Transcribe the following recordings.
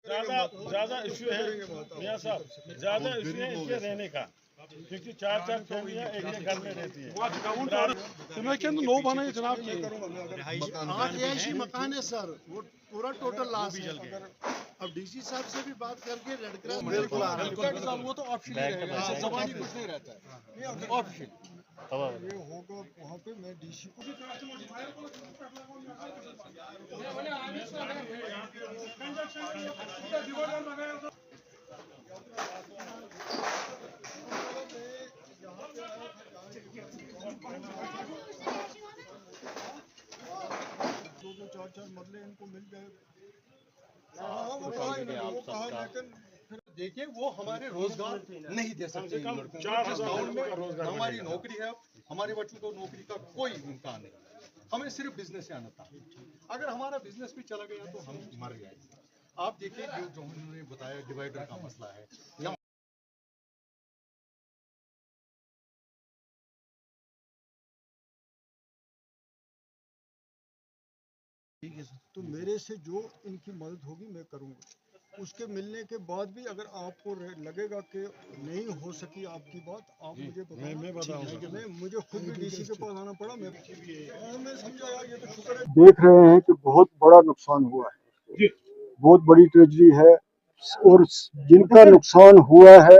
ज्यादा इशू है मियां साहब, ज्यादा इशू है इनके रहने का, क्योंकि 4 फैमिलियां एक घर में रहती है। आठ रिहायशी मकान है सर, वो पूरा टोटल लॉस है। अब डीसी साहब से भी बात करके रेड क्रॉस बिल्कुल वो तो ऑप्शन ही रहेगा, ऐसे ज़बानी कुछ नहीं रहता है, ये ऑप्शन ये होगा वहाँ पे। मैं डीसी को दो 4 मरले इनको मिल गए। देखिए वो हमारे रोजगार नहीं दे सकते। हमारी नौकरी है, हमारे बच्चों को नौकरी का कोई इम्कान नहीं, हमें सिर्फ बिजनेस से आना था। अगर हमारा बिजनेस भी चला गया तो हम मर गए। आप देखिए जो उन्होंने बताया डिवाइडर का मसला है, या तो मेरे से जो इनकी मदद होगी मैं करूँगा। उसके मिलने के बाद भी अगर आपको लगेगा कि नहीं हो सकी आपकी बात, आप मुझे बताऊंगा। मुझे खुद भी डीसी के पास आना पड़ा। मैं समझा यार, ये तो शुक्र है। देख रहे हैं कि बहुत बड़ा नुकसान हुआ है, बहुत बड़ी ट्रेजेडी है, और जिनका नुकसान हुआ है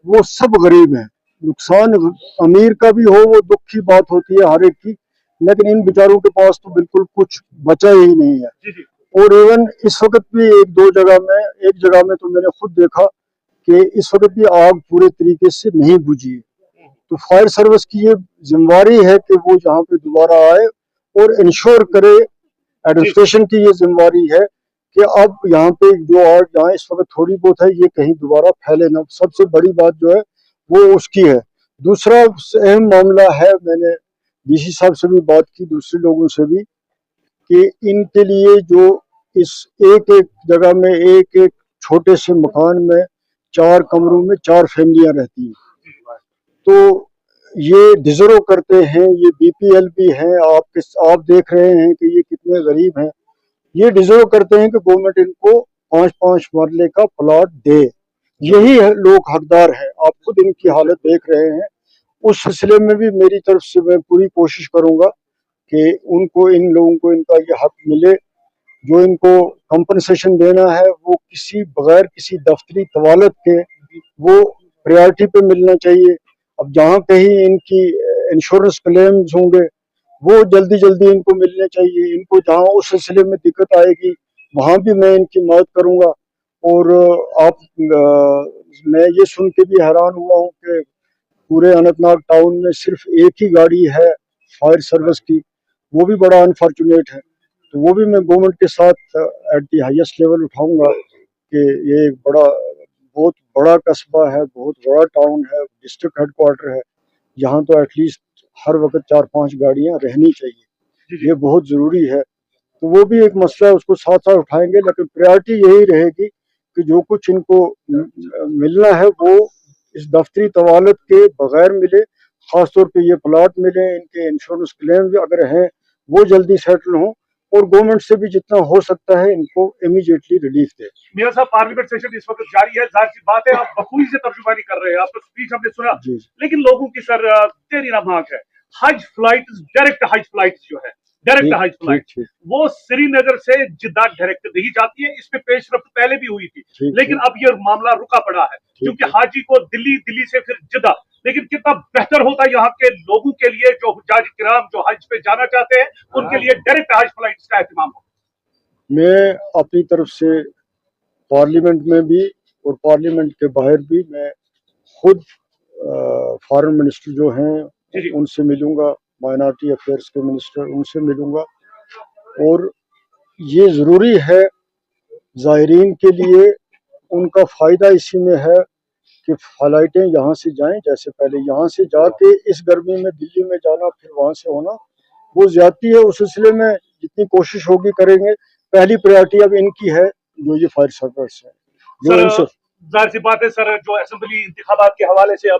वो सब गरीब हैं। नुकसान अमीर का भी हो वो दुख की बात होती है हर एक की, लेकिन इन बेचारों के पास तो बिल्कुल कुछ बचा ही नहीं है। और इवन इस वक्त भी एक जगह में तो मैंने खुद देखा कि इस वक्त भी आग पूरे तरीके से नहीं बुझी है। तो फायर सर्विस की ये जिम्मेवारी है कि वो यहाँ पे दोबारा आए और इंश्योर करे, एडमिनिस्ट्रेशन की ये जिम्मेवारी है कि अब यहाँ पे जो आग यहाँ इस वक्त थोड़ी बहुत है ये कहीं दोबारा फैले ना। सबसे बड़ी बात जो है वो उसकी है। दूसरा अहम मामला है, मैंने डीसी साहब से भी बात की, दूसरे लोगों से भी, कि इनके लिए जो इस एक जगह में एक छोटे से मकान में 4 कमरों में 4 फैमिलियां रहती हैं, तो ये डिजर्व करते हैं। ये बीपीएल भी हैं, आप देख रहे हैं कि ये कितने गरीब हैं। ये डिजर्व करते हैं कि गवर्नमेंट इनको 5-5 मरले का प्लॉट दे। यही लोग हकदार हैं। आप खुद इनकी हालत देख रहे हैं। उस सिलसिले में भी मेरी तरफ से मैं पूरी कोशिश करूंगा कि उनको, इन लोगों को इनका ये हक मिले। जो इनको कंपनसेशन देना है वो बगैर किसी दफ्तरी तवालत के वो प्रायोरिटी पे मिलना चाहिए। अब जहाँ कहीं इनकी इंश्योरेंस क्लेम्स होंगे वो जल्दी जल्दी इनको मिलने चाहिए। इनको जहाँ उस सिलसिले में दिक्कत आएगी वहाँ भी मैं इनकी मदद करूंगा। और मैं ये सुन के भी हैरान हुआ हूँ कि पूरे अनंतनाग टाउन में सिर्फ एक ही गाड़ी है फायर सर्विस की, वो भी बड़ा अनफॉर्चुनेट है। तो वो भी मैं गवर्नमेंट के साथ एट दी हाईएस्ट लेवल उठाऊंगा कि ये एक बहुत बड़ा कस्बा है, बहुत बड़ा टाउन है, डिस्ट्रिक्ट हेडक्वार्टर है, यहाँ तो एटलीस्ट हर वक्त 4-5 गाड़ियां रहनी चाहिए, ये बहुत जरूरी है। तो वो भी एक मसला है, उसको साथ साथ उठाएंगे, लेकिन प्रायोरिटी यही रहेगी कि जो कुछ इनको मिलना है वो इस दफ्तरी तवालत के बगैर मिले। खासतौर पे ये प्लाट मिले, इनके इंश्योरेंस क्लेम अगर हैं वो जल्दी सेटल हों, और गवर्नमेंट से भी जितना हो सकता है इनको इमीडिएटली रिलीफ दे। मियां साहब, पार्लियामेंट सेशन इस वक्त जारी है, जाहिर सी बात है आप बखूबी से तर्जुमानी कर रहे हैं, आपका स्पीच हमने सुना, लेकिन लोगों की सर तेरी ना भाग है। हज फ्लाइट, डायरेक्ट हज फ्लाइट जो है, डायरेक्ट हज फ्लाइट, वो श्रीनगर से जिद्दा डायरेक्ट नहीं जाती है। इस पे पेशरफ्त पहले भी हुई थी, लेकिन अब ये मामला रुका पड़ा है क्योंकि हाजी को दिल्ली से फिर जिद्दा। लेकिन कितना बेहतर होता है यहाँ के लोगों के लिए, जो हुज्जाज किराम जो हज पे जाना चाहते हैं, उनके लिए डायरेक्ट हज फ्लाइट का एहतमाम हो। मैं अपनी तरफ से पार्लियामेंट में भी और पार्लियामेंट के बाहर भी मैं खुद फॉरेन मिनिस्टर जो हैं उनसे मिलूंगा, माइनॉरिटी अफेयर्स के मिनिस्टर उनसे मिलूंगा। और ये ज़रूरी है ज़ायरीन के लिए, उनका फ़ायदा इसी में है कि फ्लाइटें यहाँ से जाएं, जैसे पहले यहाँ से जाके इस गर्मी में दिल्ली में जाना फिर वहाँ से होना वो ज्यादती है। उस सिलसिले में जितनी कोशिश होगी करेंगे। पहली प्रायोरिटी अब इनकी है जो ये फायर सर्विस है। जाहिर सी बात है सर, जो असेंबली इंतखाबात के हवाले से अब